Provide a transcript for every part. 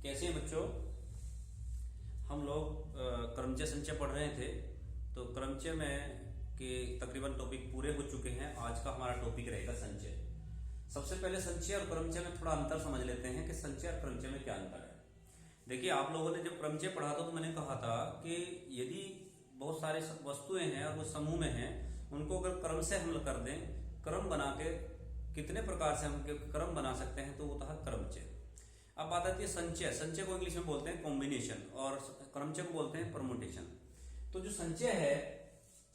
कैसे हैं बच्चों। हम लोग क्रमचय संचय पढ़ रहे थे, तो क्रमचय में के तकरीबन टॉपिक पूरे हो चुके हैं। आज का हमारा टॉपिक रहेगा संचय। सबसे पहले संचय और क्रमचय में थोड़ा अंतर समझ लेते हैं कि संचय और क्रमचय में क्या अंतर है। देखिए, आप लोगों ने जब क्रमचय पढ़ा था तो मैंने कहा था कि यदि बहुत सारे वस्तुएं हैं और वो समूह में हैं, उनको अगर क्रम से हम कर दें, क्रम बना के कितने प्रकार से हम क्रम बना सकते हैं, तो वो था क्रमचय। अब बात आती है संचय। संचय को इंग्लिश में बोलते हैं कॉम्बिनेशन और क्रमचय को बोलते हैं परमुटेशन। तो जो संचय है,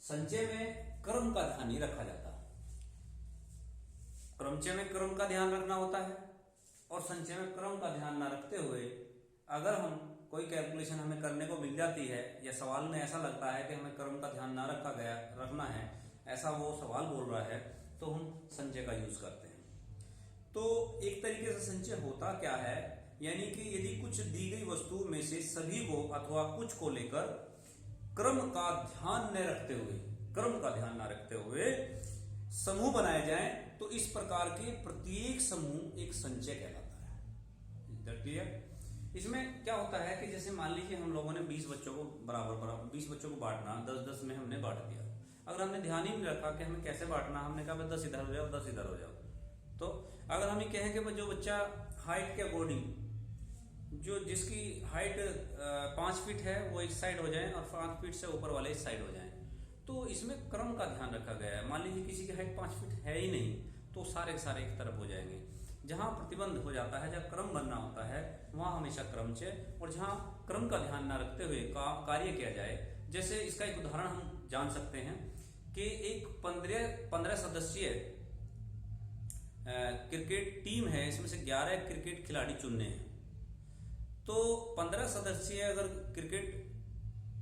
संचय में क्रम का ध्यान नहीं रखा जाता। क्रमचय में क्रम का ध्यान रखना होता है और संचय में क्रम का ध्यान ना रखते हुए अगर हम कोई कैलकुलेशन हमें करने को मिल जाती है या सवाल में ऐसा लगता है कि हमें क्रम का ध्यान ना रखना है, ऐसा वो सवाल बोल रहा है, तो हम संचय का यूज करते हैं। तो एक तरीके से संचय होता क्या है, यानी कि यदि कुछ दी गई वस्तु में से सभी को अथवा कुछ को लेकर क्रम का ध्यान न रखते हुए समूह बनाए जाएं, तो इस प्रकार के प्रत्येक समूह एक संचय कहलाता है। क्लियर? इसमें क्या होता है कि जैसे मान लीजिए हम लोगों ने 20 बच्चों को बराबर 20 बच्चों को बांटना, 10-10 में हमने बांट दिया। अगर हमने ध्यान ही नहीं रखा कि हमें कैसे बांटना, हमने कहा 10 इधर हो जाओ, 10 इधर हो जाओ, तो अगर हम ये कहें कि जो बच्चा हाइट के अकॉर्डिंग, जो जिसकी हाइट 5 फीट है वो इस साइड हो जाए और 5 फीट से ऊपर वाले इस साइड हो जाए, तो इसमें क्रम का ध्यान रखा गया है। मान लीजिए किसी की हाइट 5 फीट है ही नहीं, तो सारे के सारे एक तरफ हो जाएंगे। जहां प्रतिबंध हो जाता है, जब क्रम बनना होता है, वहां हमेशा क्रमचय, और जहां क्रम का ध्यान न रखते हुए कार्य किया जाए, जैसे इसका एक उदाहरण हम जान सकते हैं कि एक 15 सदस्यीय क्रिकेट टीम है, इसमें से 11 क्रिकेट खिलाड़ी चुनने हैं। तो 15 सदस्यीय अगर क्रिकेट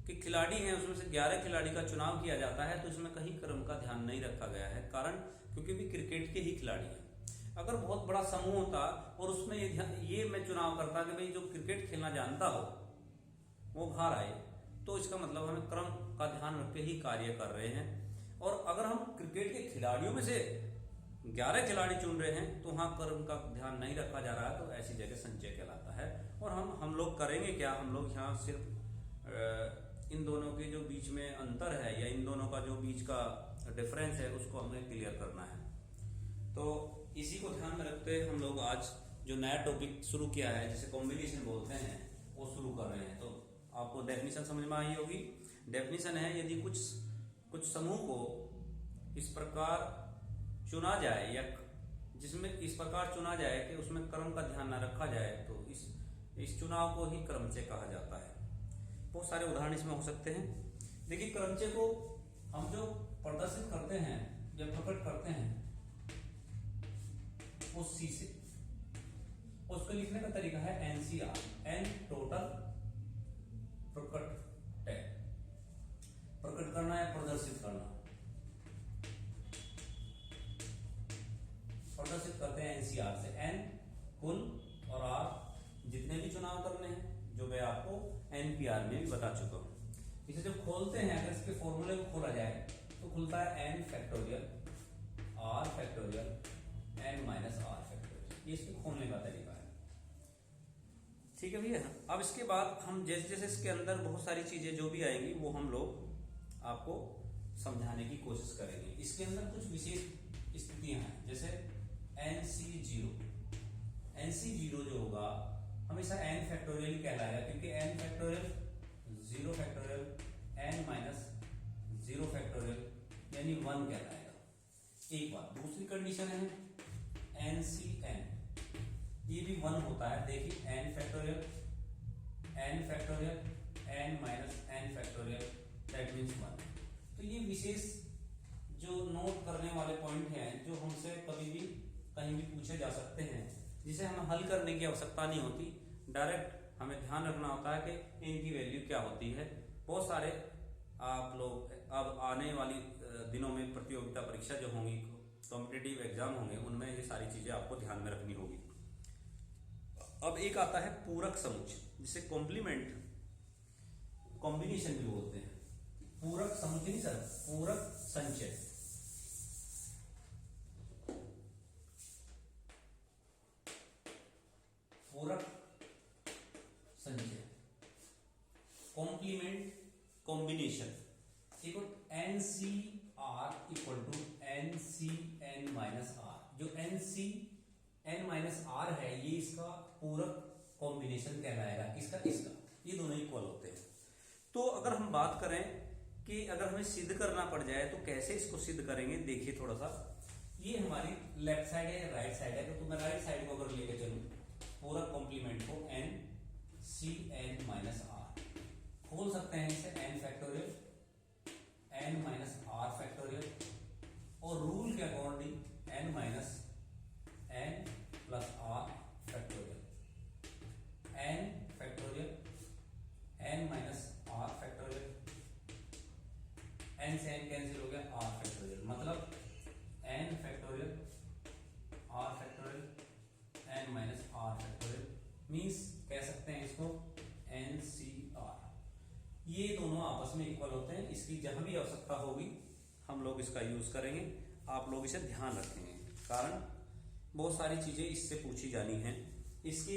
के खिलाड़ी हैं, उसमें से 11 खिलाड़ी का चुनाव किया जाता है, तो इसमें कहीं क्रम का ध्यान नहीं रखा गया है। कारण क्योंकि भी क्रिकेट के ही खिलाड़ी हैं। अगर बहुत बड़ा समूह होता और उसमें ये मैं चुनाव करता कि भाई जो क्रिकेट खेलना जानता हो वो बाहर आए, तो इसका मतलब हमें क्रम का ध्यान रख के ही कार्य कर रहे हैं। और अगर हम क्रिकेट के खिलाड़ियों में से 11 खिलाड़ी चुन रहे हैं, तो वहां क्रम का ध्यान नहीं रखा जा रहा है, तो ऐसी जगह संचय कहलाता है। और हम लोग करेंगे क्या, हम लोग यहाँ सिर्फ इन दोनों के जो बीच में अंतर है या इन दोनों का जो बीच का डिफरेंस है, उसको हमें क्लियर करना है। तो इसी को ध्यान में रखते हुए हम लोग आज जो नया टॉपिक शुरू किया है, जिसे कॉम्बिनेशन बोलते हैं, वो शुरू कर रहे हैं। तो आपको डेफिनेशन समझ में आई होगी। डेफिनेशन है, यदि कुछ समूह को इस प्रकार चुना जाए या जिसमें इस प्रकार चुना जाए कि उसमें क्रम का ध्यान न रखा जाए, तो इस चुनाव को ही क्रमचय कहा जाता है। बहुत सारे उदाहरण इसमें हो सकते हैं। देखिए, क्रमचय को हम जो प्रदर्शित करते हैं या प्रकट करते हैं, वो सी से, उसको लिखने का तरीका है एनसीआर, एन टोटल प्रकट करना या प्रदर्शित करना। प्रदर्शित करते हैं एनसीआर से, एन कुल और आर जितने भी चुनाव करने हैं, जो मैं आपको एनपीआर में भी बता चुका हूं। इसे जब खोलते हैं, अगर इसके फॉर्मूले को खोला जाए, तो खुलता है n factorial r factorial n minus r factorial. ये इसके खोलने का तरीका है। ठीक है भैया। अब इसके बाद हम जैसे जैसे इसके अंदर बहुत सारी चीजें जो भी आएंगी, वो हम लोग आपको समझाने की कोशिश करेंगे। इसके अंदर कुछ विशेष स्थितियां हैं, जैसे NC0 जो होगा हमेशा n फैक्टोरियल ही कहलाएगा, क्योंकि n factorial 0 factorial n minus 0 factorial यानी 1 कहलाएगा। एक बात। दूसरी कंडीशन है NCn, ये भी 1 होता है। देखिए, n factorial n minus n factorial that means 1। तो ये विशेष जो नोट करने वाले पॉइंट हैं, जो हमसे कभी भी कहीं भी पूछे जा सकते हैं, जिसे हमें हल करने की आवश्यकता नहीं होती, डायरेक्ट हमें ध्यान रखना होता है कि इनकी वैल्यू क्या होती है। बहुत सारे आप लोग अब आने वाली दिनों में प्रतियोगिता परीक्षा जो होंगी, कॉम्पिटिटिव एग्जाम होंगे, उनमें ये सारी चीजें आपको ध्यान में रखनी होगी। अब एक आता है पूरक समुच्चय, जिसे कॉम्बिनेशन भी बोलते हैं। पूरक समुच्चय नहीं सर, पूरक संचय। पूरक combination equal n C r equal to n C n minus r. जो n C n minus r है ये इसका पूरक कॉम्बिनेशन कहलाएगा, किसका, इसका। ये दोनों इक्वल होते हैं। तो अगर हम बात करें कि अगर हमें सिद्ध करना पड़ जाए तो कैसे इसको सिद्ध करेंगे, देखिए थोड़ा सा। ये हमारी लेफ्ट साइड है, राइट साइड है, तो मैं राइट साइड को अगर लेके चलूं पूरक कॉम्प्लीमेंट को n C n minus r, खोल सकते हैं इसे n factorial n minus r factorial, और रूल के according n minus n plus r factorial, n factorial n minus r factorial, n से एन कैंसिल हो गया, आर फैक्टोरियल, मतलब n factorial r factorial n minus r factorial, means कह सकते हैं इसको एन सी आर। ये दोनों आपस में इक्वल होते हैं। इसकी जहां भी आवश्यकता होगी हम लोग इसका यूज करेंगे। आप लोग इसे ध्यान रखेंगे, कारण बहुत सारी चीजें इससे पूछी जानी हैं। इसके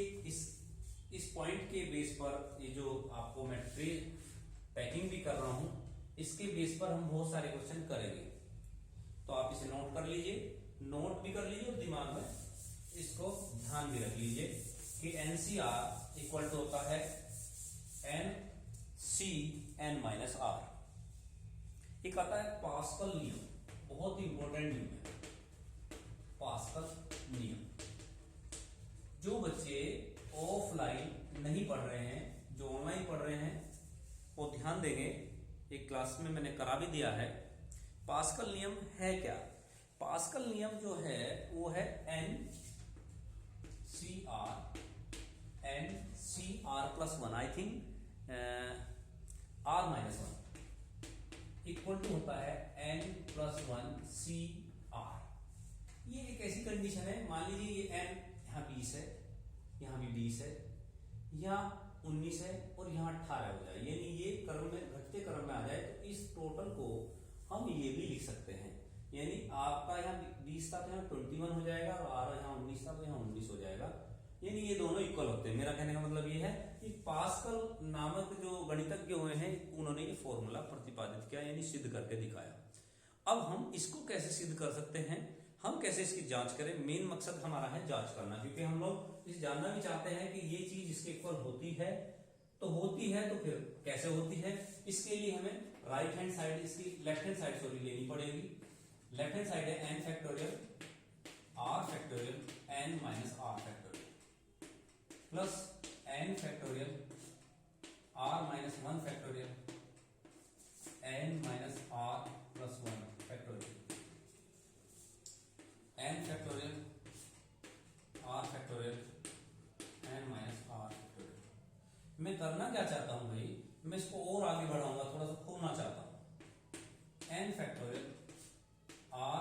इस पॉइंट के बेस पर ये जो आपको मैं ट्रे पैकिंग भी कर रहा हूं, इसके बेस पर हम बहुत सारे क्वेश्चन करेंगे। तो आप इसे नोट कर लीजिए, नोट भी कर लीजिए और दिमाग में इसको ध्यान भी रख लीजिए कि एनसीआर इक्वल टू होता है n C n minus r. एक आता है पास्कल नियम, बहुत ही इंपॉर्टेंट नियम है पास्कल नियम। जो बच्चे ऑफलाइन नहीं पढ़ रहे हैं, जो ऑनलाइन पढ़ रहे हैं, वो ध्यान देंगे। एक क्लास में मैंने करा भी दिया है। पास्कल नियम है क्या? पास्कल नियम जो है वो है n C r plus one, I think r minus one equal to होता है n plus one C r. ये एक ऐसी कंडीशन है, मान लीजिए ये एन यहाँ 20 है, यहाँ भी 20 है, यहाँ 19 है और यहाँ 18 हो जाए, यानी ये क्रम में घटते क्रम में आ जाए, तो इस टोटल को हम ये भी लिख सकते हैं। यानी आपका यहाँ 20 था तो यहाँ 21 हो जाएगा और आर यहाँ 19 था तो यहाँ 19 हो जाएगा, यानी ये दोनों इक्वल होते हैं। मेरा कहने का मतलब ये है कि पास्कल नामक जो गणितज्ञ हुए हैं उन्होंने ये फॉर्मूला प्रतिपादित किया, यानी सिद्ध करके दिखाया। अब हम इसको कैसे सिद्ध कर सकते हैं, हम कैसे इसकी जांच करें, मेन मकसद हमारा है जांच करना, क्योंकि हम लोग इस जानना भी चाहते हैं कि ये चीज इसके इक्वल होती है तो फिर कैसे होती है। इसके लिए हमें राइट हैंड साइड, इसकी लेफ्ट हैंड साइड सॉरी लेनी पड़ेगी। लेफ्ट हैंड साइड है n factorial r factorial n minus r factorial plus n factorial r minus one factorial n minus r plus one factorial n factorial r factorial n minus r factorial. मैं करना क्या चाहता हूं भाई, मैं इसको और आगे बढ़ाऊंगा, थोड़ा सा खोलना चाहता हूं। N factorial r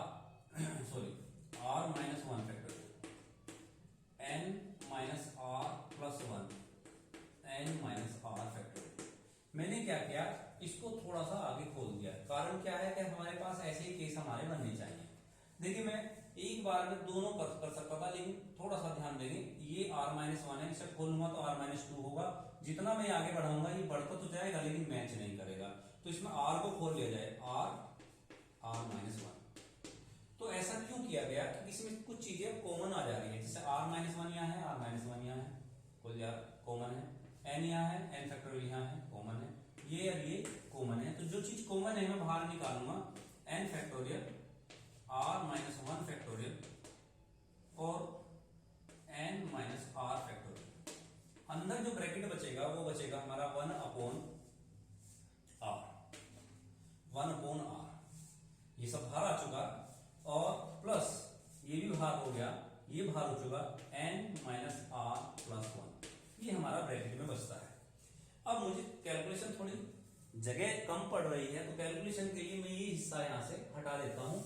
minus one factorial n minus r plus one n minus r factorial. मैंने क्या किया, इसको थोड़ा सा आगे खोल दिया। कारण क्या है कि हमारे पास ऐसे ही केस हमारे बनने चाहिए। देखिए मैं एक बार में दोनों कर सकता था, लेकिन थोड़ा सा ध्यान देंगे, ये r माइनस वन है, इसे खोलूंगा तो r माइनस टू होगा। जितना मैं आगे बढ़ाऊंगा ये बढ़ता तो जाएगा लेकिन मैच नहीं करेगा, तो इसमें r को खोल लिया जाए, r माइनस वन। तो ऐसा क्यों किया गया कि इसमें कुछ चीजें कॉमन आ जा रही है, जैसे r माइनस वन यहाँ है, r माइनस वन यहाँ है, कुल यार कॉमन है, n यहाँ है, n फैक्टोरियल यहाँ है, कॉमन है, ये और ये कॉमन है। तो जो चीज कॉमन है मैं बाहर निकालूंगा, n factorial r minus one factorial और n माइनस आर फैक्टोरियल। अंदर जो ब्रैकेट बचेगा वो बचेगा हमारा 1 अपॉन r, ये सब बाहर आ चुका, और प्लस ये भी बाहर हो गया, ये बाहर हो चुका, n minus r plus one, ये हमारा ब्रैकेट में बचता है। अब मुझे कैलकुलेशन थोड़ी जगह कम पड़ रही है, तो कैलकुलेशन के लिए मैं ये हिस्सा यहां से हटा देता हूं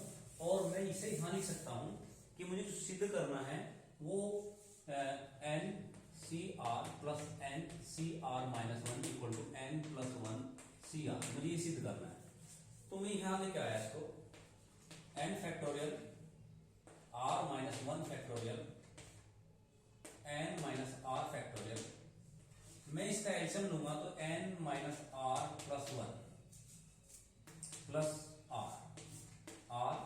और मैं इसे यहां लिख सकता हूं कि मुझे जो सिद्ध करना है वो n C r plus n C r minus one equal to n plus one C r, मुझे ये सिद्ध करना है। तो मैं यहां लेके आया इसको, n factorial r minus one factorial n minus r factorial. मैं इसका एलसीएम लूंगा तो n minus r plus one plus r, r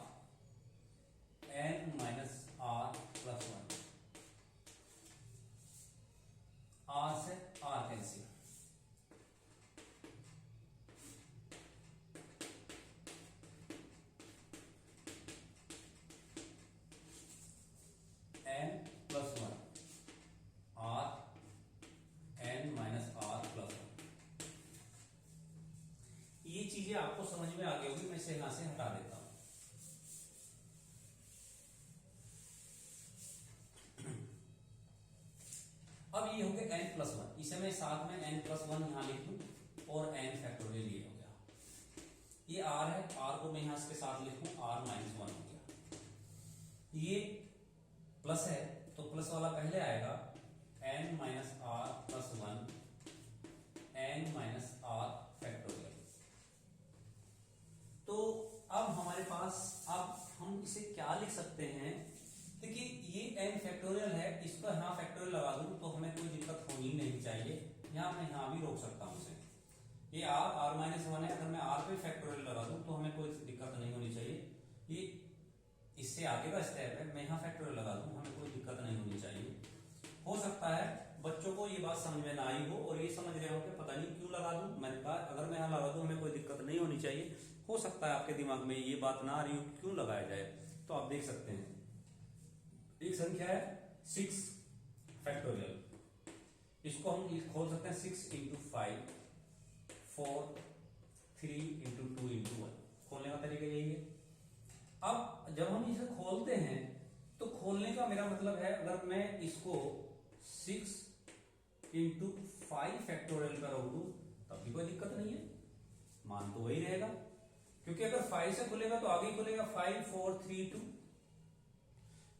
n minus r plus 1, r से r cancel, n plus 1 r n minus r plus 1। ये चीजें आपको समझ में आ गई होगी, मैं इसे यहां से हटा देता हूं। अब ये हो गया n प्लस 1, इसे मैं साथ में n प्लस 1 यहां लिख दूं और n फैक्टोरियल ये हो गया। ये r है, r को मैं यहां इसके साथ लिखूं, r माइनस 1 हो गया। ये प्लस है तो प्लस वाला पहले आएगा, n minus r plus 1 n minus r factorial. तो अब हमारे पास, अब हम इसे क्या लिख सकते हैं, देखिए ये n फैक्टोरियल है, इसको यहां फैक्टोरियल लगा दूं तो हमें कोई दिक्कत होनी नहीं चाहिए, यहां मैं यहां भी रोक सकता हूं इसे। ये r माइनस 1 है, अगर मैं r पे फैक्टोरियल लगा दूं तो हमें कोई दिक्कत नहीं होनी चाहिए। ये इससे आगे का स्टेप है, मैं यहां फैक्टोरियल लगा दूं, हमें कोई दिक्कत नहीं होनी चाहिए। हो सकता है बच्चों को ये बात समझ में ना आई हो और ये समझ रहे हो कि पता नहीं क्यों लगा दूं, मैंने कहा अगर मैं यहां लगा दूं हमें कोई दिक्कत नहीं होनी चाहिए। हो सकता है आपके दिमाग में ये बात ना आ रही हो क्यों लगाया जाए, तो आप देख सकते हैं एक संख्या है 6 फैक्टोरियल, इसको हम खोल सकते हैं 6 इंटू 5 4 3 इंटू 2 इंटू 1, खोलने का तरीका यही है। अब जब हम इसे खोलते हैं तो खोलने का मेरा मतलब है, अगर मैं इसको 6 इंटू 5 फैक्टोरियल पर रोक दूं तब भी कोई दिक्कत नहीं है, मान तो वही रहेगा, क्योंकि अगर 5 से खुलेगा तो आगे खुलेगा 5 4 3 2।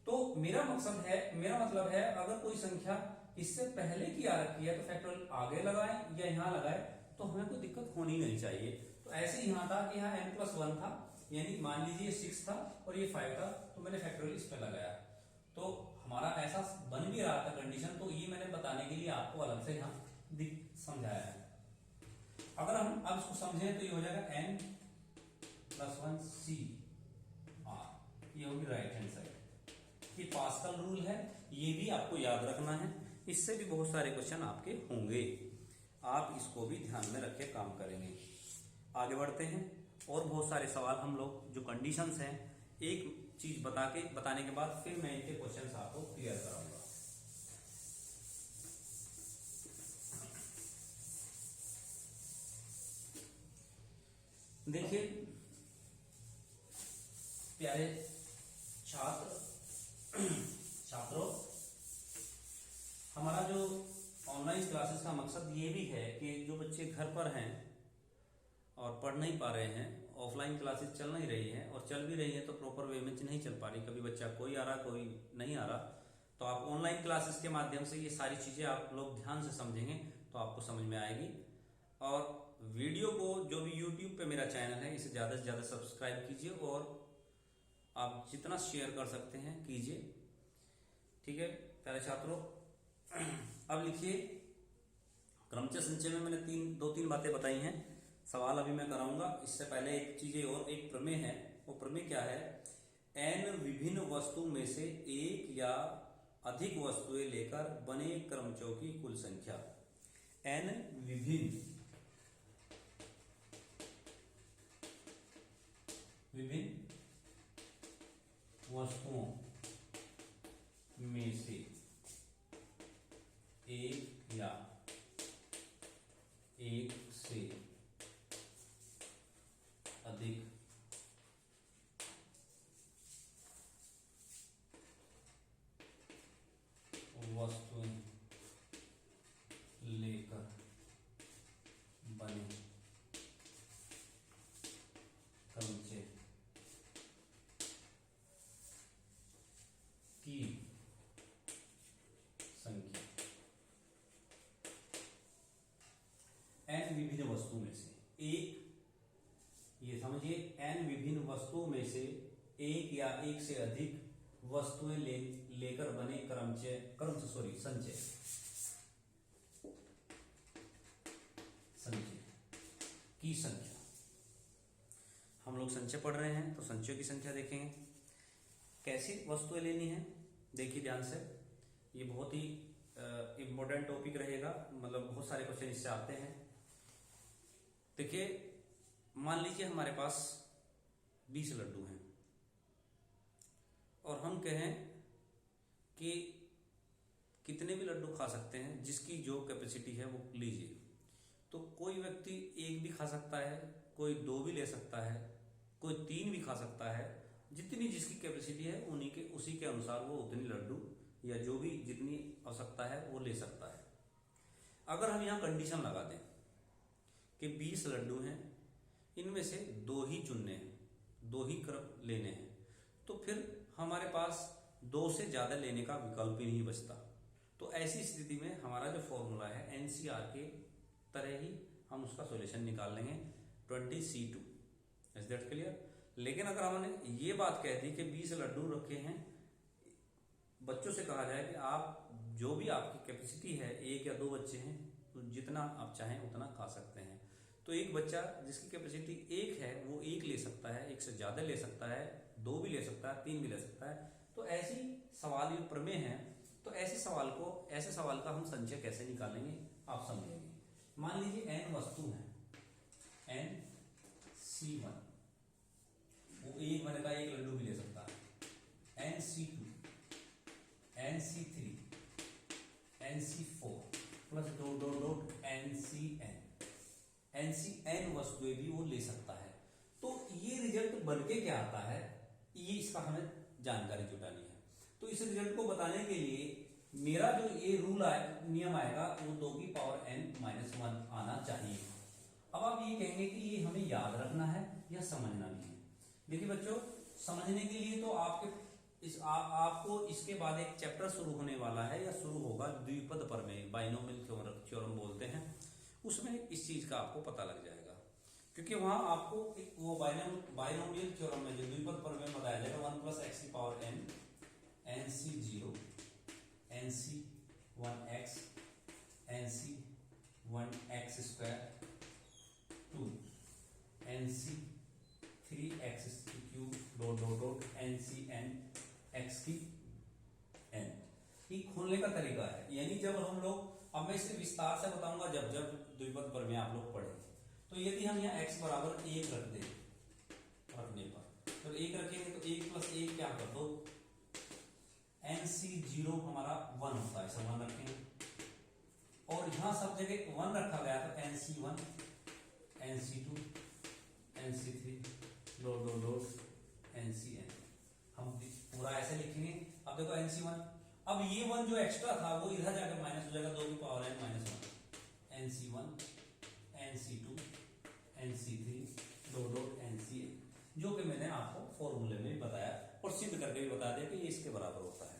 तो मेरा मकसद है, मेरा मतलब है अगर कोई संख्या इससे पहले की आ रखी है तो फैक्टोरियल आगे लगाएं या यहां लगाएं तो हमें कोई दिक्कत होनी नहीं चाहिए। तो ऐसे यहां था कि यहां n प्लस 1 था, यानी मान लीजिए 6 था और ये 5 था, तो मैंने फैक्टोरियल इस पे लगाया, तो हमारा ऐसा बन भी रहा था कंडीशन। तो ये मैंने बताने के लिए आपको अलग से यहां समझाया है। अगर हम अब इसको समझें तो ये हो जाएगा n प्लस 1 सी आर, ये होगी राइट हैंड साइड। ये पास्कल रूल है, ये भी आपको याद रखना है, इससे भी बहुत सारे क्वेश्चन आपके होंगे, आप इसको भी ध्यान में रख के काम करेंगे। आगे बढ़ते हैं, और बहुत सारे सवाल हम लोग जो कंडीशंस हैं एक चीज बताने के बाद फिर मैं इनके क्वेश्चंस आपको क्लियर कराऊंगा। देखिए प्यारे छात्रों, हमारा जो ऑनलाइन क्लासेस का मकसद ये भी है कि जो बच्चे घर पर हैं और पढ़ नहीं पा रहे हैं, ऑफलाइन क्लासेस चल नहीं रही हैं और चल भी रही हैं तो प्रॉपर वे में नहीं चल पा रही, कभी बच्चा कोई आ रहा कोई नहीं आ रहा, तो आप ऑनलाइन क्लासेस के माध्यम से ये सारी चीजें आप लोग ध्यान से समझेंगे तो आपको समझ में आएगी। और वीडियो को जो भी यूट्यूब पे मेरा चैनल है इसे ज्यादा से ज्यादा सब्सक्राइब कीजिए और आप जितना शेयर कर सकते हैं कीजिए, ठीक है प्यारे छात्रों। अब लिखिए, क्रमचय संचय में मैंने दो तीन बातें बताई हैं, सवाल अभी मैं कराऊंगा। इससे पहले एक चीजें और, एक प्रमेय है, वो प्रमेय क्या है, n विभिन्न वस्तु में से एक या अधिक वस्तुएं लेकर बने क्रमचयों की कुल संख्या। n विभिन्न वस्तुओं में से एक या एक से अधिक वस्तुएं लेकर बने क्रमचय की संख्या। n विभिन्न वस्तुओं में से एक, ये समझिए n विभिन्न वस्तुओं में से एक या एक से अधिक वस्तुएं लेकर बने संचय की संख्या। लोग संचय पढ़ रहे हैं तो संचयों की संख्या देखेंगे। कैसी वस्तुएं लेनी है, देखिए ध्यान से, ये बहुत ही इम्पोर्टेंट टॉपिक रहेगा, मतलब बहुत सारे क्वेश्चन इससे आते हैं। देखिए, मान लीजिए हमारे पास 20 लड्डू हैं और हम कहें कि कितने भी लड्डू खा सकते हैं, जिसकी जो कैपेसिटी है वो लीजिए। तो कोई व्यक्ति 1 भी खा सकता है, कोई 2 भी ले सकता है, कोई 3 भी खा सकता है। जितनी जिसकी कैपेसिटी है उन्हीं के उसी के अनुसार वो उतनी लड्डू या जो भी जितनी आवश्यकता है वो ले सकता है। अगर हम यहाँ कंडीशन लगा दें कि 20 लड्डू हैं, इनमें से 2 ही चुनने हैं, 2 ही लेने हैं, तो फिर हमारे पास 2 से ज़्यादा लेने का विकल्प ही नहीं बचता। तो ऐसी स्थिति में हमारा जो फॉर्मूला है एनसीआर के तरह ही हम उसका सॉल्यूशन निकाल लेंगे 20C2। Is that clear? लेकिन अगर हमने ये बात कह दी कि 20 लड्डू रखे हैं, बच्चों से कहा जाए कि आप जो भी आपकी कैपेसिटी है, 1 या 2 बच्चे हैं तो जितना आप चाहें उतना खा सकते हैं। तो एक बच्चा जिसकी कैपेसिटी 1 है वो 1 ले सकता है, 1 से ज़्यादा ले सकता है, 2 भी ले सकता है, 3 भी ले सकता है। तो ऐसी सवाल ये प्रमेय है, तो ऐसे सवाल का हम संचय कैसे निकालेंगे आप समझेंगे। मान लीजिए n वस्तु है, NC1, वो 1 मैंने कहा 1 लड्डू भी ले सकता है, NC2, NC3, NC4 plus dot NCN वस्तुएं भी वो ले सकता है। तो ये रिजल्ट बनके क्या आता है, ये इसका हमें जानकारी जुटानी है। तो इस रिजल्ट को बताने के लिए मेरा जो ये रूल नियम आएगा वो 2 की पावर n-1 आना चाहिए। अब आप ये कहेंगे कि ये हमें याद रखना है या समझना भी है। देखिए बच्चों, समझने के लिए तो आपको इसके बाद एक चैप्टर शुरू होने वाला है या शुरू होगा, द्विपद प्रमेय, बाइनोमियल थ्योरम बोलते हैं। उसमें इस चीज का आपको पता लग जाएगा, क्योंकि वहां आपको वो बाइनोमियल थ्योरम में जो द्विपद प्रमेय बताया जाएगा 1 + x की power n, NC0, NC1x, NC1x² 2, NC3x³ dot NCnx की n। ये खोलने का तरीका है, यानी जब हम लोग, अब मैं इसे विस्तार से बताऊंगा जब द्विपद प्रमेय आप लोग पढ़ें। तो यदि हम यहाँ x बराबर 1 रख दें, रखने पर तो 1 रखेंगे तो 1 + 1 क्या कर दो, NC0 हमारा 1 होता है, ऐसा 1 रखेंगे। और यहां सब जगह 1 रखा गया तो NC1, NC2, NC3 dot NCn, हम पूरा ऐसे लिखेंगे। अब देखो NC1, अब ये 1 जो एक्स्ट्रा था वो इधर जाकर माइनस हो जाएगा, 2 की power n-1, NC1, NC2, NC3 dot NCn, जो कि मैंने आपको फॉर्मूले में बताया और सिद्ध करके भी बता दिया कि ये इसके बराबर होता है।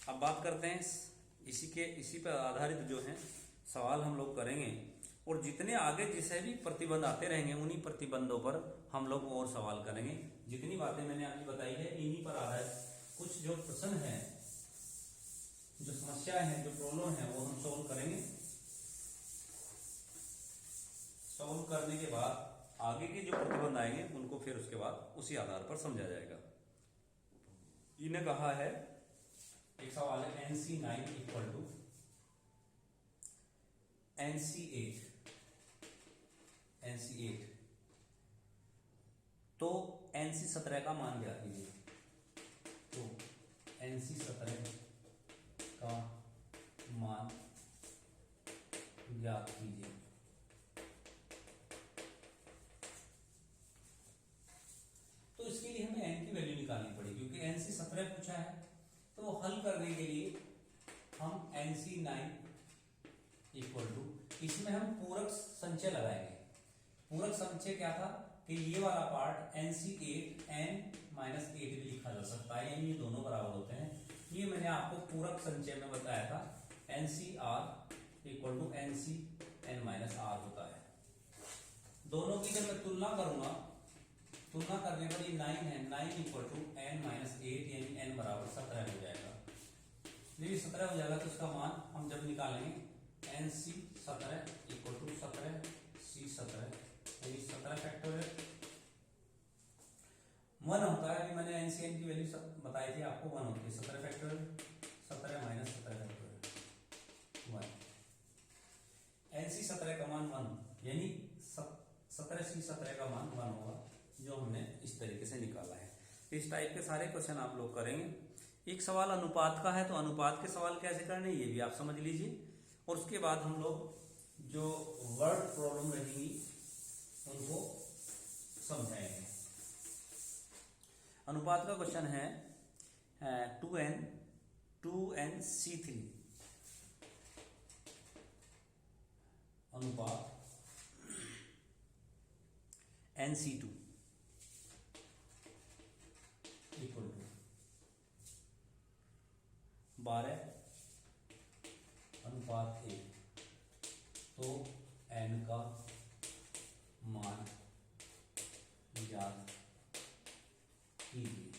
अब बात करते हैं इसी पर आधारित जो है सवाल हम लोग करेंगे, और जितने आगे जिसे भी प्रतिबंध आते रहेंगे उन्हीं प्रतिबंधों पर हम लोग और सवाल करेंगे। जितनी बातें मैंने आपकी बताई है इन्हीं पर आधारित कुछ जो प्रश्न है, जो समस्याएं हैं, जो प्रॉब्लम है वो हम सॉल्व करेंगे। सॉल्व करने के बाद आगे के जो प्रतिबंध आएंगे उनको फिर उसके बाद उसी आधार पर समझा जाएगा। इन्हें कहा है, एक सवाल है NC9 = NC8, तो NC17 का मान ज्ञात कीजिए। तो NC17 का मान ज्ञात कीजिए। तो इसके लिए हमें n की वैल्यू निकालनी पड़ेगी, क्योंकि NC17 पूछा है। तो हल करने के लिए हम NC9 = इसमें हम पूरक संचय लगाएंगे। पूरक संचय क्या था कि ये वाला पार्ट NC8 n-8 भी लिखा जा सकता है, यानी ये दोनों बराबर होते हैं। ये मैंने आपको पूरक संचय में बताया था, NCr = NCn-r होता है। दोनों की जब मैं तुलना करूंगा, तुलना करने पर ये 9 है, 9 = n-8, यानी n बराबर 17 हो जाएगा। जब ये 17 हो जाएगा तो इसका मान हम जब निकालेंगे NC17 = 17 C17, यानी 17 फैक्टोरियल सी एन की वैल्यू बताई थी आपको 1 होती है, 17 factorial 17 minus 17 factorial 1। N C 17 का मान 1 यानी 17 सी 17 का मान 1 होगा, जो हमने इस तरीके से निकाला है। इस टाइप के सारे क्वेश्चन आप लोग करेंगे। एक सवाल अनुपात का है, तो अनुपात के सवाल कैसे करने ये भी आप समझ लीजिए। और उसके बाद हम लोग जो वर्ड प्रॉब्लम रहेंगी उनको समझाएंगे। अनुपात का क्वेश्चन है 2n/2n/C3 अनुपात nC2 इक्वल टू 12/1। तो n का मान ज्ञात कीजिए।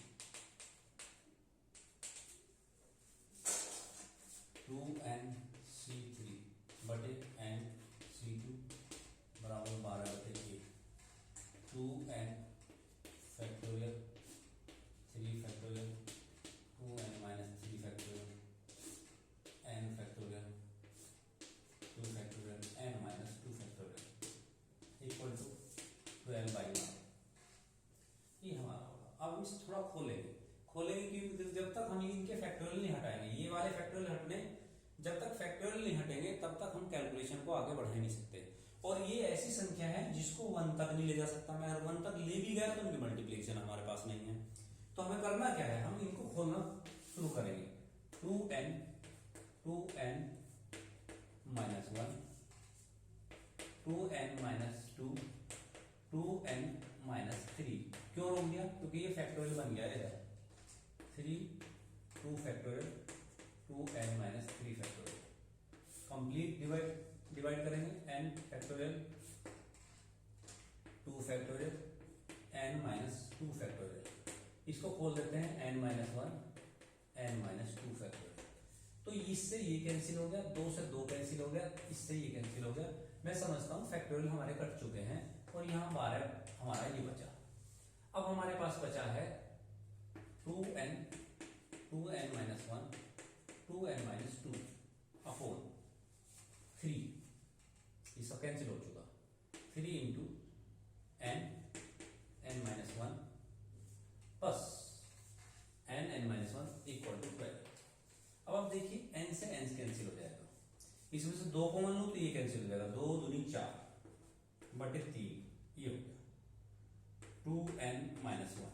2nC3 बटे nC2 बराबर 12/1। 2n factorial 3 factorial 2n minus 3 factorial n factorial 2 factorial n minus 2 factorial equal to 12/9। ये हमारा होगा। अब हम इसे थोड़ा खोलेंगे क्योंकि जब तक हम इनके फैक्टोरियल नहीं हटाएंगे, ये वाले फैक्टोरियल हटने, जब तक फैक्टोरियल नहीं हटेंगे तब तक हम कैलकुलेशन को आगे बढ़ा ही नहीं सकते। और ये ऐसी संख्या है जिसको 1 तक नहीं ले जा सकता मैं, अगर 1 तक ले भी गया तो उनकी मल्टीप्लिकेशन हमारे पास नहीं है। तो हमें करना क्या है, हम इनको खोलना शुरू करेंगे। 2n minus 1 2n minus 2 2n minus 3। क्यों रोक दिया, क्योंकि ये फैक्टोरियल बन गया है। 3 2 factorial 2n minus 3 factorial complete divide करेंगे। n factorial 2 factorial n minus 2 factorial, इसको खोल देते हैं n minus 1 n minus 2 factorial. तो इससे ये कैंसिल हो गया, 2 से 2 कैंसिल हो गया, इससे ये कैंसिल हो गया। मैं समझता हूँ फैक्टोरियल हमारे कट चुके हैं और यहाँ 12 हमारा ये बचा। अब हमारे पास बचा है 2n minus 1 2n minus 2 upon 3, ये सब कैंसिल हो चुका। 3 into n minus 1 plus n minus 1 equal to 12। अब आप देखिए n से n कैंसिल हो जाएगा, इसमें से 2 कॉमन लो तो ये कैंसिल हो जाएगा, 2 दूनी 4 बटे 3 ये हो गया 2n minus 1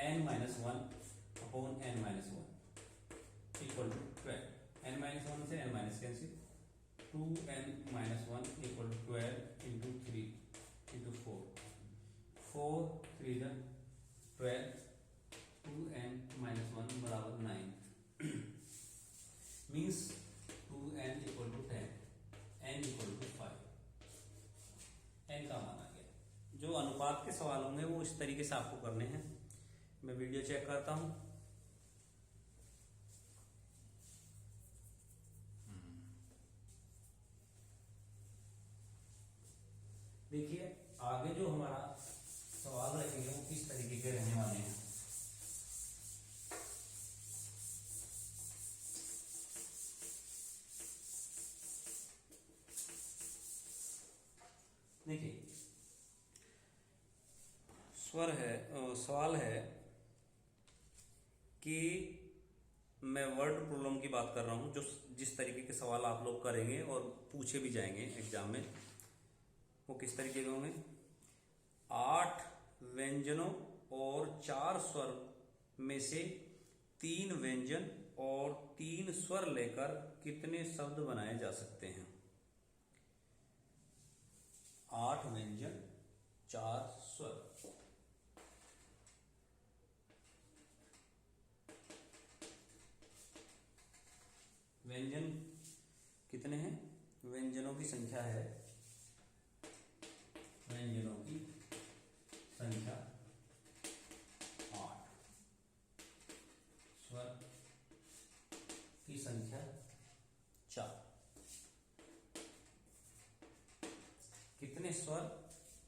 n minus 1 upon n minus 1 equal to 12। n minus 1 से n minus cancel, 2n minus 1 equal to 12 into 3 into 4 3 12 2n minus 1 बराबर 9 means 2n equal to 10 n equal to 5। n का मान आ गया। जो अनुपात के सवाल होंगे वो इस तरीके से आपको करने हैं। मैं वीडियो चेक करता हूं। देखिए आगे जो हमारा सवाल रहेंगे वो किस तरीके के रहने वाले हैं। देखिए सवाल है कि मैं वर्ड प्रॉब्लम की बात कर रहा हूं, जो जिस तरीके के सवाल आप लोग करेंगे और पूछे भी जाएंगे एग्जाम में, वो किस तरीके के होंगे। 8 व्यंजनों और 4 स्वर में से 3 व्यंजन और 3 स्वर लेकर कितने शब्द बनाए जा सकते हैं। 8 व्यंजन 4 स्वर। व्यंजन कितने हैं, व्यंजनों की संख्या है, व्यंजनों की संख्या 8, स्वर की संख्या 4। कितने स्वर,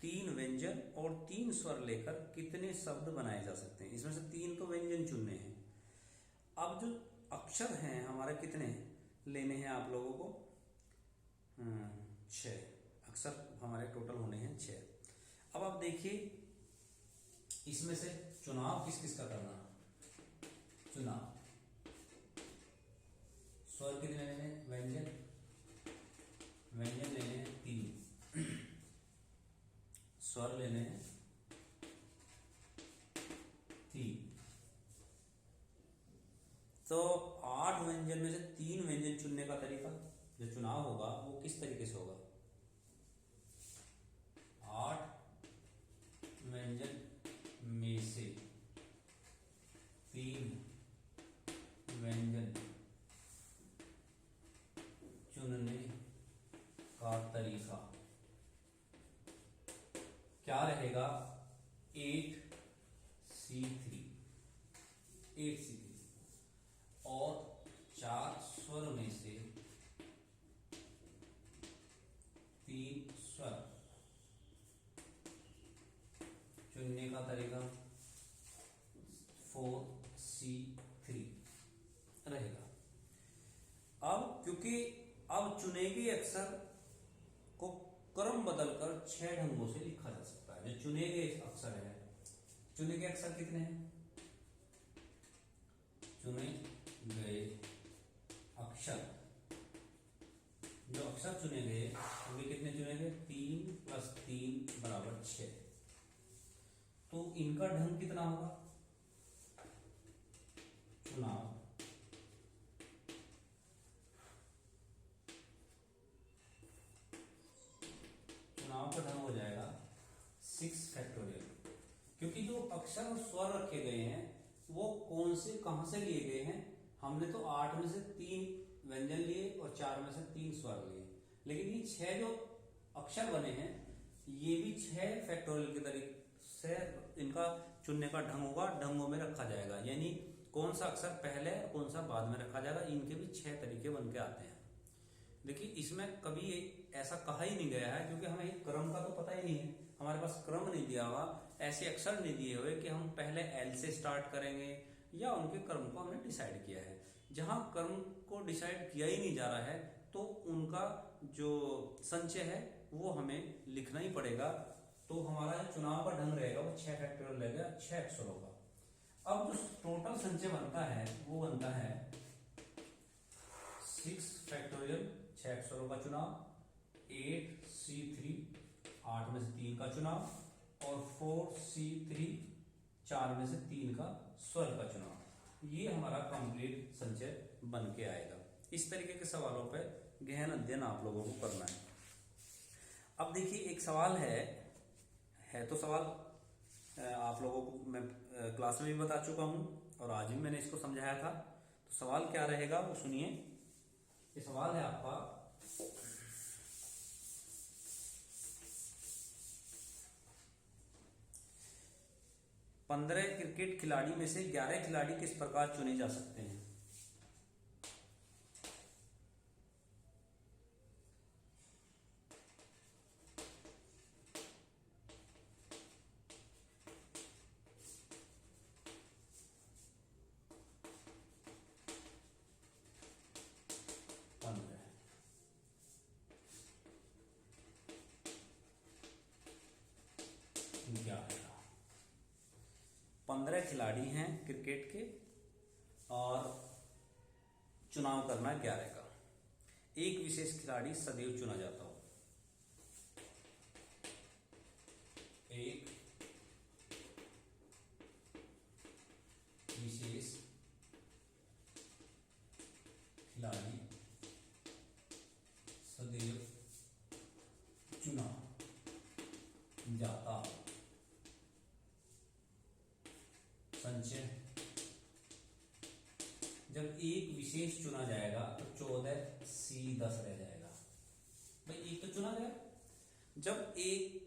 3 व्यंजन और 3 स्वर लेकर कितने शब्द बनाए जा सकते हैं? इसमें से 3 तो व्यंजन चुनने हैं। अब जो अक्षर हैं हमारे कितने लेने हैं आप लोगों को? 6 अक्षर हमारे टोटल होने हैं 6। अब आप देखिए इसमें से चुनाव किस किस का करना? चुनाव स्वर कितने लेने हैं? व्यंजन लेने हैं 3, स्वर लेने हैं 3। तो 8 व्यंजन में से 3 व्यंजन चुनने का तरीका, जो चुनाव होगा वो किस तरीके से होगा? 8 व्यंजन में से 3 व्यंजन चुनने का तरीका क्या रहेगा? 8C3 और 4 स्वर में से 3 स्वर चुनने का तरीका 4C3 रहेगा। अब क्योंकि अब चुने गए अक्षर को क्रम बदलकर 6 ढंगों से लिखा जा सकता है। जो चुने गए अक्षर है, चुने गए अक्षर कितने हैं? चुने गए अक्षर, जो अक्षर चुने गए वे कितने चुने गए? 3 + 3 = 6। तो इनका ढंग कितना होगा? चुनाव का ढंग हो जाएगा 6 फैक्टोरियल। क्योंकि जो अक्षर और स्वर रखे गए हैं वो कौन से कहां से लिए गए हैं? हमने तो 8 में से 3 व्यंजन लिए और 4 में से 3 स्वर लिए, लेकिन ये 6 जो अक्षर बने हैं ये भी 6 फैक्टोरियल के तरीके से इनका चुनने का ढंग होगा, ढंगों में रखा जाएगा। यानी कौन सा अक्षर पहले और कौन सा बाद में रखा जाएगा, इनके भी 6 तरीके बन के आते हैं। देखिए इसमें कभी ऐसा कहा ही नहीं गया है, क्योंकि हमें क्रम का तो पता ही नहीं है, हमारे पास क्रम नहीं दिया हुआ, ऐसे अक्षर नहीं दिए हुए कि हम पहले एल से स्टार्ट करेंगे या उनके क्रम को हमने डिसाइड किया है। जहां क्रम को डिसाइड किया ही नहीं जा रहा है तो उनका जो संचय है वो हमें लिखना ही पड़ेगा। तो हमारा जो चुनाव का ढंग रहेगा वो 6 फैक्टोरियल रहेगा, 6 अक्षरों का। अब जो टोटल संचय बनता है वो बनता है 6 फैक्टोरियल, 6 अक्षरों का चुनाव, 8C3 8 में से 3 का चुनाव, और 4C3 4 में से 3 का स्वर का चुनाव। ये हमारा कंप्लीट संचय बन के आएगा। इस तरीके के सवालों पर गहन अध्ययन आप लोगों को करना है। अब देखिए एक सवाल है तो सवाल आप लोगों को मैं क्लास में भी बता चुका हूं और आज भी मैंने इसको समझाया था। तो सवाल क्या रहेगा वो सुनिए। ये सवाल है आपका, पंद्रह क्रिकेट खिलाड़ी में से 11 खिलाड़ी किस प्रकार चुने जा सकते हैं? क्या है? 15 खिलाड़ी हैं क्रिकेट के और चुनाव करना 11 का। एक विशेष खिलाड़ी सदैव चुना जाता हो। एक विशेष खिलाड़ी सदैव चुना जाता हो। संचय जब एक विशेष चुना जाएगा तो 14C10 रह जाएगा। भाई एक तो चुना गया, जब एक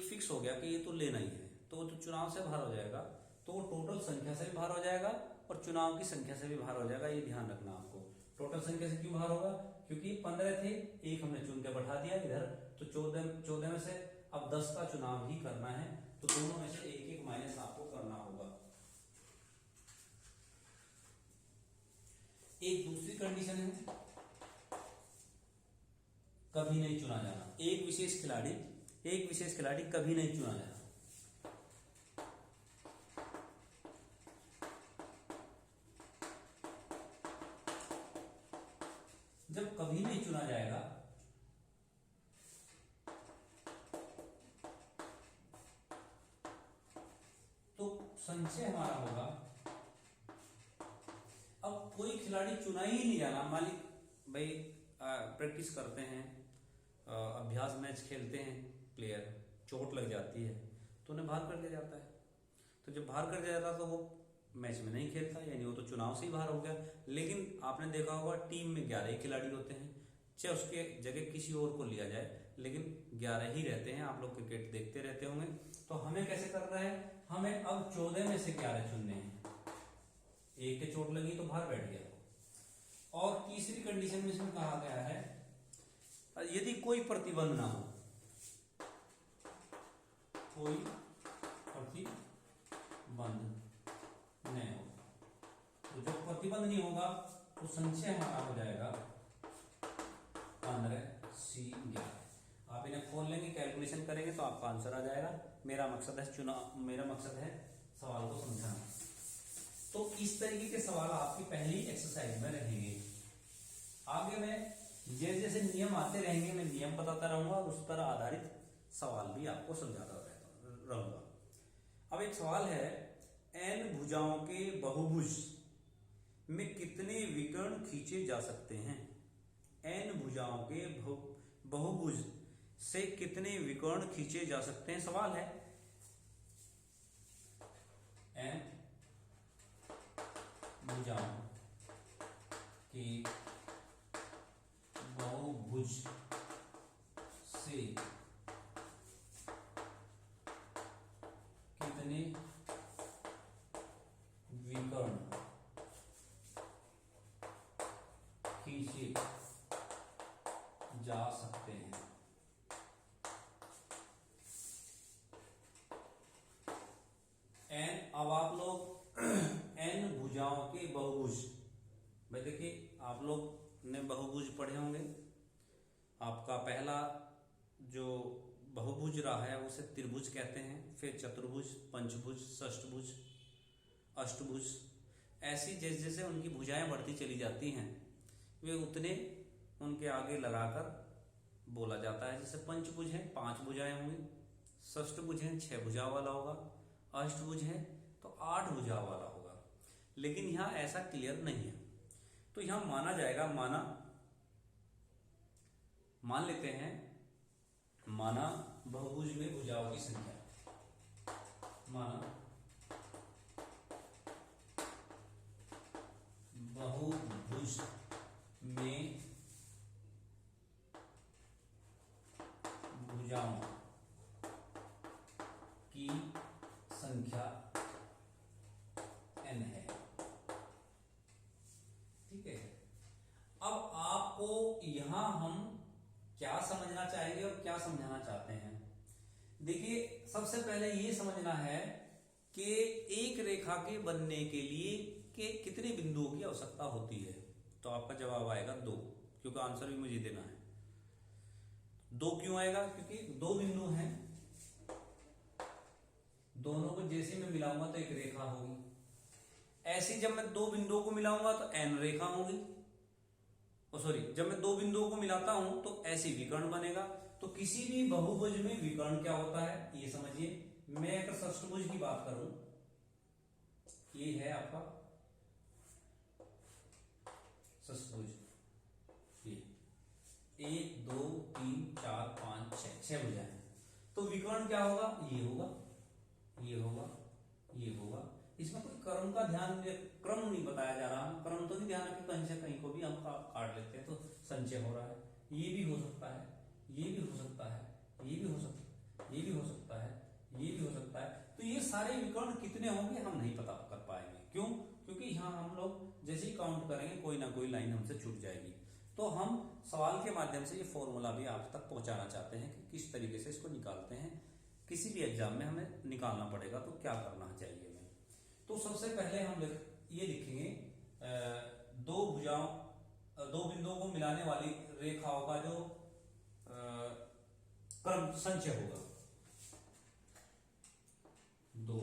फिक्स हो गया कि ये तो लेना ही है तो वो तो चुनाव से बाहर हो जाएगा, तो वो टोटल संख्या से भी बाहर हो जाएगा और चुनाव की संख्या से भी बाहर हो जाएगा। ये ध्यान रखना आपको। टोटल संख्या से क्यों बाहर होगा? क्योंकि 15 थे, एक हमने चुन के बैठा दिया इधर, तो 14 में से अब 10 का चुनाव ही करना है, तो दोनों में से एक एक माइनस आपको करना होगा। एक दूसरी कंडीशन है, कभी नहीं चुना जाना। एक विशेष खिलाड़ी कभी नहीं चुना जाना। जब कभी नहीं चुना जाएगा तो संचय हमारा होगा, अब कोई खिलाड़ी चुना ही नहीं जाना। मान ली भाई प्रैक्टिस करते हैं, अभ्यास मैच खेलते हैं, प्लेयर चोट लग जाती है तो उन्हें बाहर कर दिया जाता है। तो जब बाहर कर दिया जाता है तो वो मैच में नहीं खेलता, यानी वो तो चुनाव से ही बाहर हो गया। लेकिन आपने देखा होगा टीम में 11 खिलाड़ी होते हैं, चाहे उसके जगह किसी और को लिया जाए लेकिन 11 ही रहते हैं। आप लोग क्रिकेट देखते रहते होंगे। तो हमें कैसे करना है, हमें अब 14 में से 11 चुनने हैं। एक के चोट लगी तो बाहर बैठ गया। और तीसरी कंडीशन में इसमें कहा गया है यदि कोई प्रतिबंध ना हो, कोई प्रतिबंध नहीं हो, तो जब प्रतिबंध नहीं होगा तो संचय हमारा हो जाएगा 15C11। आप इन्हें खोल लेंगे, कैलकुलेशन करेंगे तो आपका आंसर आ जाएगा। मेरा मकसद है सवाल को समझाना। तो इस तरीके के सवाल आपकी पहली एक्सरसाइज में रहेंगे। आगे में जैसे जैसे नियम आते रहेंगे मैं नियम बताता रहूंगा और उस पर आधारित सवाल भी आपको समझाता रहूंगा। अब एक सवाल है, n भुजाओं के बहुभुज में कितने विकर्ण खींचे जा सकते हैं? n भुजाओं के बहुभुज से कितने विकर्ण खींचे जा सकते हैं, सवाल है। n भुजाओं के बहुभुज से कितने विकर्ण खींचे जा सकते हैं? अब आप लोग n भुजाओं के बहुभुज, भाई देखिए आप लोग ने बहुभुज पढ़े होंगे। आपका पहला जो बहुभुज रहा है उसे त्रिभुज कहते हैं, फिर चतुर्भुज, पंचभुज, षष्ठभुज, अष्टभुज। ऐसी जैसे जैसे उनकी भुजाएं बढ़ती चली जाती हैं वे उतने उनके आगे लगाकर बोला जाता है। जैसे पंचभुज है 5 भुजाएं होंगी, षष्ठभुज है 6 भुजाओं वाला होगा, अष्टभुज है तो 8 भुजाओं वाला होगा। लेकिन यहां ऐसा क्लियर नहीं है, तो यहां माना जाएगा, मान लेते हैं, माना बहुभुज में भुजाओं की संख्या, माना बहुभुज में भुजाओं की संख्या n है। ठीक है, अब आपको यहां हम क्या समझना चाहेंगे और क्या समझाना चाहते हैं। देखिए सबसे पहले ये समझना है कि एक रेखा के बनने के लिए के कितने बिंदुओं की आवश्यकता होती है। तो आपका जवाब आएगा 2, क्योंकि आंसर भी मुझे देना है। 2 क्यों आएगा? क्योंकि 2 बिंदु हैं, दोनों को जैसे मैं मिलाऊंगा तो एक रेखा होगी। ऐसी जब मैं 2 बिंदुओं को मिलाऊंगा तो n रेखा होगी। जब मैं 2 बिंदुओं को मिलाता हूं तो ऐसी विकर्ण बनेगा। तो किसी भी बहुभुज में विकर्ण क्या होता है ये समझिए। मैं अगर षष्ठभुज की बात करूं, ये है आपका षष्ठभुज, ये 1 2 3 4 5 6 भुजाएं। तो विकर्ण क्या होगा? ये होगा, ये होगा, ये होगा। इसमें कोई क्रम का क्रम नहीं बताया जा रहा। क्रम तो नहीं ध्यान रखें, कहीं से कहीं को भी हम काट लेते हैं तो संचय हो रहा है। ये भी हो सकता है, ये भी हो सकता है, ये भी हो सकता है, ये भी हो सकता है, ये भी हो सकता है। तो ये सारे विकर्ण कितने होंगे हम नहीं पता कर पाएंगे। क्यों? क्योंकि यहाँ हम लोग जैसे ही काउंट करेंगे कोई ना कोई लाइन हमसे छूट जाएगी। तो हम सवाल के माध्यम से ये फॉर्मूला भी आप तक पहुंचाना चाहते हैं कि किस तरीके से इसको निकालते हैं। किसी भी एग्जाम में हमें निकालना पड़ेगा तो क्या करना चाहिए हमें। तो सबसे पहले हम ये लिखेंगे दो बिंदुओं को मिलाने वाली रेखाओं का जो क्रम संचय होगा, दो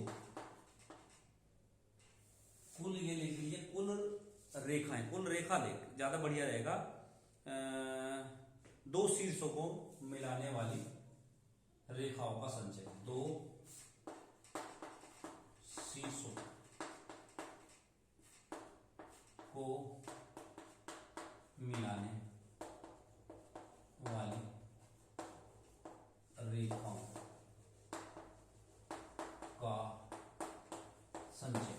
कुल, ये लिख लीजिए कुल रेखाएं, कुल रेखा देख ज्यादा बढ़िया रहेगा। दो शीर्षों को मिलाने वाली रेखाओं का संचय, दो शीर्षों को मिलाने वाली रेखाओं का संचय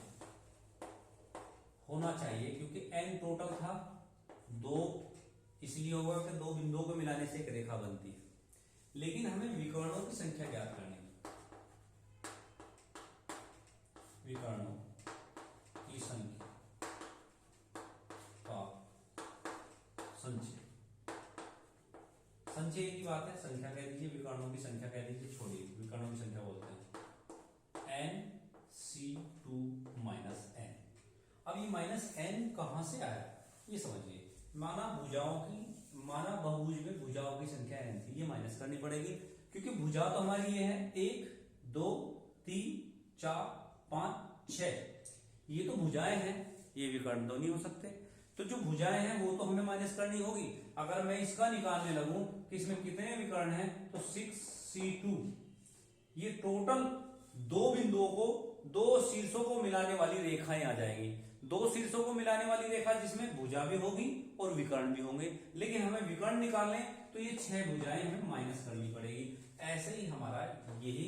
होना चाहिए, क्योंकि n टोटल था, दो इसलिए होगा कि दो बिंदुओं को मिलाने से एक रेखा बनती है। लेकिन हमें विकर्णों की संख्या ज्ञात करनी है, विकर्णों की संख्या का संचय, संचय की बात है, संख्या कह दीजिए, विकर्णों की संख्या कह दीजिए, छोड़िए विकर्णों की संख्या बोलते हैं nc2 माइनस n। अब ये माइनस n कहां से आया ये समझिए। माना बहुभुज में भुजाओं की संख्या n थी, ये माइनस करनी पड़ेगी, क्योंकि भुजा तो हमारी ये है 1 2 3 4 5 6, ये तो भुजाएं हैं, ये विकर्ण तो नहीं हो सकते। तो जो भुजाएं हैं वो तो हमें माइनस करनी होगी। अगर मैं इसका निकालने लगूं कि इसमें कितने विकर्ण हैं, तो 6c2, ये टोटल दो बिंदुओं को, दो शीर्षों को मिलाने वाली रेखाएं आ जाएंगी। दो शीर्षों को मिलाने वाली रेखा जिसमें भुजा भी होगी और विकर्ण भी होंगे, लेकिन हमें विकर्ण निकालने तो ये 6 भुजाएं हमें माइनस करनी पड़ेगी। ऐसे ही हमारा यही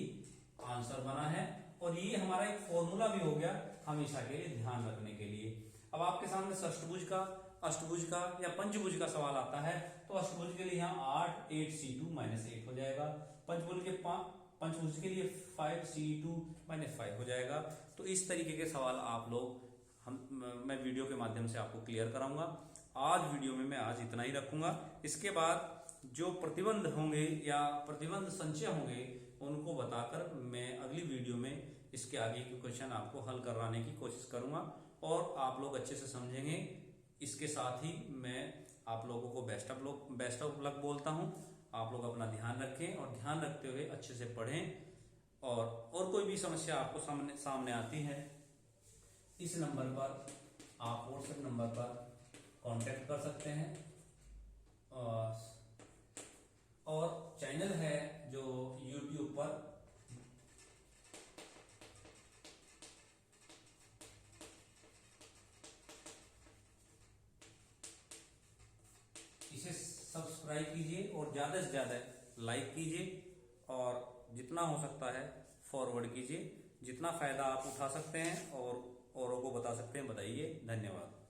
आंसर बना है, और ये हमारा एक फॉर्मूला भी हो गया हमेशा के लिए ध्यान रखने के लिए। अब आपके सामने षष्ठभुज का, अष्टभुज का या पंचभुज का सवाल आता है, तो अष्टभुज के लिए यहाँ 8c2 माइनस 8 हो जाएगा, पंचभुज के लिए 5c2 माइनस 5 हो जाएगा। तो इस तरीके के सवाल आप लोग मैं वीडियो के माध्यम से आपको क्लियर कराऊंगा। आज वीडियो में मैं आज इतना ही रखूंगा। इसके बाद जो प्रतिबंध होंगे या प्रतिबंध संचय होंगे उनको बताकर मैं अगली वीडियो में इसके आगे के क्वेश्चन आपको हल कराने की कोशिश करूंगा, और आप लोग अच्छे से समझेंगे। इसके साथ ही मैं आप लोगों को बेस्ट ऑफ लक बोलता हूं। आप लोग अपना ध्यान रखें, और ध्यान रखते हुए अच्छे से पढ़ें। और कोई भी समस्या आपको सामने आती है, इस नंबर पर आप व्हाट्सएप नंबर पर कांटेक्ट कर सकते हैं। और चैनल है जो यूट्यूब पर इसे सब्सक्राइब कीजिए और ज्यादा से ज्यादा लाइक कीजिए, और जितना हो सकता है फॉरवर्ड कीजिए। जितना फायदा आप उठा सकते हैं और औरों को बता सकते हैं बताइए। धन्यवाद।